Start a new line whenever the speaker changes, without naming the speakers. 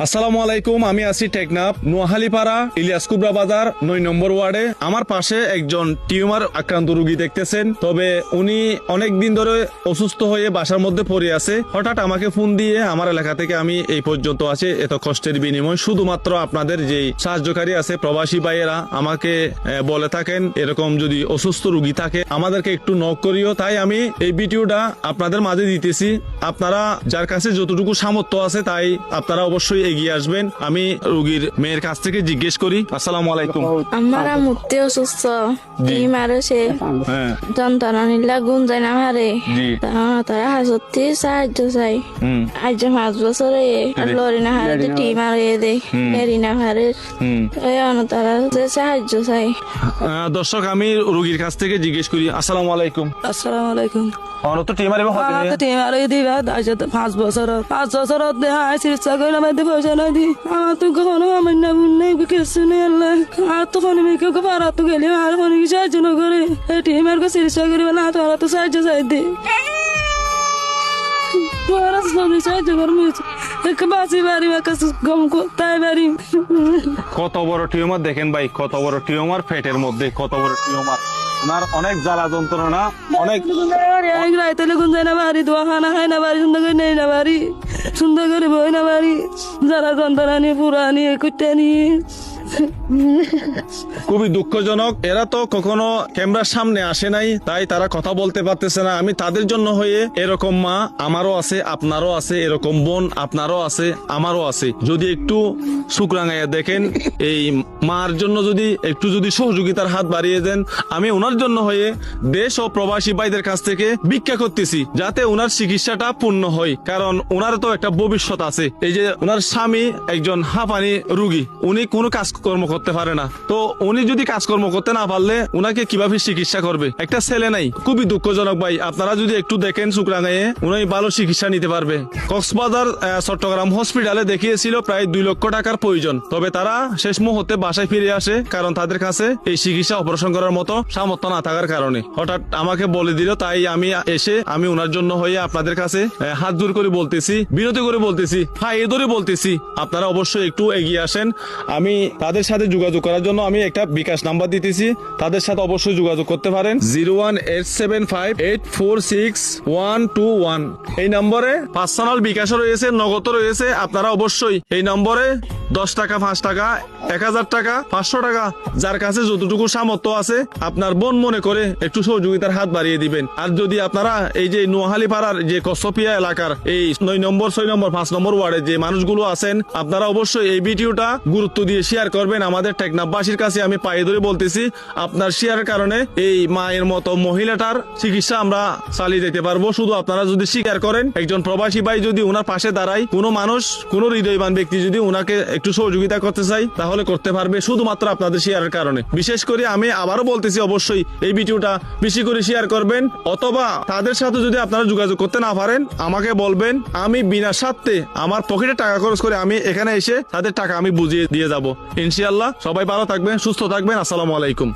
আসসালামু আলাইকুম, আমি আছি টেকনাফ নোয়াখালীপাড়া ইলিয়াস কুবরা বাজার 9 নম্বর ওয়ার্ডে। আমার পাশে একজন টিউমার আক্রান্ত রোগী দেখতেছেন। তবে উনি অনেক দিন ধরে অসুস্থ হয়ে বাসার মধ্যে পড়ে আছে। হঠাৎ আমাকে ফোন দিয়ে আমার এলাকা থেকে আমি এই পর্যন্ত আছে এত কষ্টের বিনিময় শুধুমাত্র আপনাদের যে সাহায্যকারী আছে প্রবাসী ভাইয়েরা আমাকে বলে থাকেন এরকম যদি অসুস্থ রোগী থাকে আমাদেরকে একটু নক করিও। তাই আমি এই ভিডিওটা আপনাদের মাঝে দিতেছি। আপনারা যার কাছে যতটুকু সামর্থ্য আছে তাই আপনারা অবশ্যই এগিয়ে আসবেন। আমি রোগীর মেয়ের কাছ থেকে জিজ্ঞেস করি। আসসালামু আলাইকুম।
আমার মূর্তি অসুস্থ, মারে সে
হ্যাঁ
যন্ত্রণা নিলে গুণ যায় না হারে।
জি
তারা হাজতে সাহায্য চাই। আজ 5 বছরে লরি না হারে টি মারে দে এরি না হারে তারা সাহায্য চাই।
দর্শক আমি রোগীর কাছ থেকে জিজ্ঞেস করি। আসসালামু আলাইকুম।
আসসালামু আলাইকুম।
আমার তো টিমারে
আমার তো টিম আর দিবা 5 বছর চিকিৎসা করলাম পয়সা নাই দি আমার তো কখনো আমার না নেই কিছু নেই আল্লাহ আর তো কোনো মেয়েকে পারা তো গেলে আর কোনো কিছু সাহায্য না করে টিম আর চিকিৎসা করিবে না তো তো সাহায্য চাই দি সাহায্য করবো বাঁচি বাড়ি গম তাই বাড়ি।
কত বড় টিউমার দেখেন ভাই, কত বড় টিউমার পেটের মধ্যে, কত বড় টিউমার। ওনার অনেক জ্বালা যন্ত্রণা, অনেক
রাইতে গুন যায় না বাড়ি দোয়া খানা খাই না বাড়ি সুন্দর করে নেই না বাড়ি সুন্দর করে বই না বাড়ি জ্বালা যন্ত্রণা নিয়ে পুরা নিয়ে কুটে নিয়ে
খুবই দুঃখজনক। এরা তো কখনো ক্যামেরার সামনে আসে নাই, তাই তারা কথা বলতে পারতেছে না। আমি তাদের জন্য হয়ে এরকম মা আমারও আছে, আপনারও আছে, এরকম বোন আপনারও আছে, আমারও আছে। যদি একটু শুকরাঙাইয়া দেখেন এই মার জন্য যদি সহযোগিতার হাত বাড়িয়ে দেন। আমি ওনার জন্য হয়ে দেশ ও প্রবাসী ভাইদের কাছ থেকে ভিক্ষা করতেছি যাতে ওনার চিকিৎসাটা পূর্ণ হয়, কারণ ওনার তো একটা ভবিষ্যৎ আছে। এই যে ওনার স্বামী একজন হাঁপানি রোগী, উনি কোনো কাজকর্ম করতে পারে না। তো উনি যদি কাজকর্ম করতে না পারলে উনাকে কিভাবে চিকিৎসা করবে? একটা ছেলে নাই। খুবই দুঃখজনক ভাই। আপনারা যদি একটু দেখেন শুকরাঙাইয়ে উনি ভালো চিকিৎসা নিতে পারবে। কক্সবাজার চট্টগ্রাম হসপিটালে দেখিয়েছিল প্রায় 2 লক্ষ টাকার প্রয়োজন। তবে তারা শেষ মুহূর্তে বাসায় ফিরে আসে, কারণ তাদের কাছে এই চিকিৎসা অপারেশন করার মতো সামর্থ্য না থাকার কারণে। হঠাৎ আমাকে বলে দিল, তাই আমি ওনার জন্য হয়ে আপনাদের কাছে হাত জোর করে বলতেছি, বিরতি করে বলতেছি, পায়ে ধরে বলতেছি আপনারা অবশ্যই একটু এগিয়ে আসেন। আমি তাদের সাথে যোগাযোগ করার জন্য আমি একটা বিকাশ নাম্বার দিতেছি, তাদের সাথে অবশ্যই যোগাযোগ করতে পারেন। 01875846121। এই নম্বরে পার্সোনাল বিকাশ রয়েছে, নগদ রয়েছে। আপনারা অবশ্যই এই নম্বরে 10 টাকা, 5 টাকা, 1000 টাকা, 500 টাকা, যার কাছে যতটুকু সামর্থ্য আছে আপনার বোন মনে করে একটু সহযোগিতার হাত বাড়িয়ে দিবেন। আর যদি আপনারা এই যে নোয়াখালীপাড়ার যে কসপিয়া এলাকার এই 9 নম্বর, 6 নম্বর, 5 নম্বর ওয়ার্ডে যে মানুষগুলো আছেন, আপনারা অবশ্যই এই ভিডিওটা গুরুত্ব দিয়ে শেয়ার করবেন। আমাদের টেকনাফবাসীর কাছে আমি পায়ে ধরে বলতেছি, আপনার শেয়ারের কারণে এই মায়ের মতো মহিলাটার চিকিৎসা আমরা চালিয়ে যেতে পারবো। শুধু আপনারা যদি স্বীকার করেন, একজন প্রবাসী ভাই যদি ওনার পাশে দাঁড়ায়, কোনো মানুষ, কোনো হৃদয়বান ব্যক্তি যদি ওনাকে একটু সহযোগিতা করতে চাই তাহলে করতে পারবে, শুধুমাত্র আপনাদের শেয়ারের কারণে। বিশেষ করে আমি আবারও বলতেছি, অবশ্যই এই ভিডিওটা বেশি করে শেয়ার করবেন। অথবা তাদের সাথে যদি আপনারা যোগাযোগ করতে না পারেন আমাকে বলবেন, আমি বিনা স্বার্থে আমার পকেটে টাকা খরচ করে আমি এখানে এসে তাদের টাকা আমি বুঝিয়ে দিয়ে যাব ইনশাআল্লাহ। সবাই ভালো থাকবেন, সুস্থ থাকবেন। আসসালামু আলাইকুম।